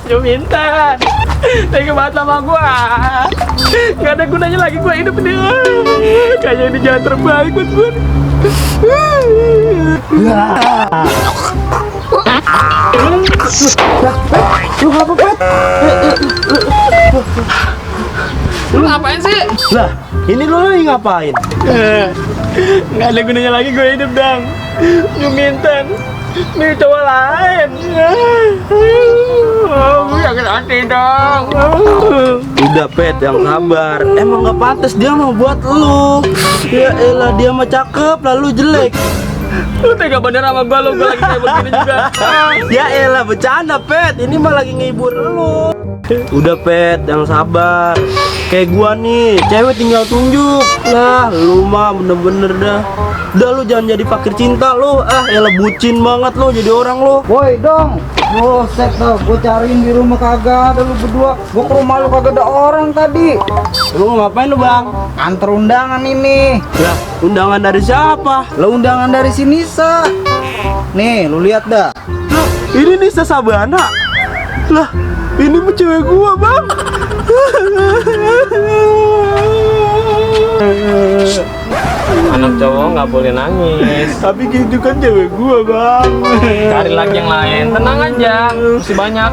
Juminten, tega banget sama gua. Gak ada gunanya lagi gua hidup ini. Kayaknya ini jalan terbaik buat gua. Lu apa, Pet? Lu ngapain sih? Lah, ini lu lagi ngapain? Gak ada gunanya lagi gua hidup, Dang. Juminten, ini cowok lain. Gue sakit hati, Dang. Udah, Pet, yang sabar. Emang gak pantas dia mau buat lu. Ya elah, dia mah cakep lalu jelek. Lu tega bener sama gua, lu lagi kayak begini juga. Ya elah, bercanda, Pet. Ini mah lagi ngehibur lu. Udah, Pet, yang sabar. Kayak gua nih, cewek tinggal tunjuk. Lah, lu mah bener-bener dah. Udah, lu jangan jadi fakir cinta lu. Elah, bucin banget lu jadi orang lu. Woi dong, set dah, gue cariin di rumah kagak ada lu berdua. Gue ke rumah lu kagak ada orang tadi. Lu ngapain lu, Bang? Antar undangan ini. Lah, undangan dari siapa? Lo undangan dari si Nisa. Nih, lu lihat dah. Lah, ini Nisa Sabana. Lah, ini mah cewek gua, Bang. Anak cowok nggak boleh nangis. Tapi gitu kan cewek gua, Bang. Cari lagi yang lain. Tenang aja, masih banyak.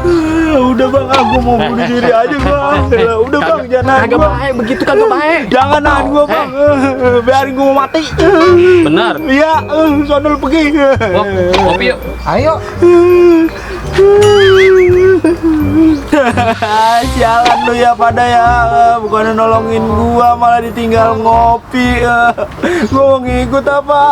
Udah, Bang, aku mau bunuh diri aja, Bang. Udah, Bang, jangan nahan Kagak gua. baik, begitu kagak baik. Jangan nahan gua, Bang. Biarin gua mau mati. Benar. Iya, sono lu pergi. Kopi yuk. Ayo. Sialan lu ya pada ya. Bukannya nolongin gua malah ditinggal ngopi. Gua mau ngikut apa?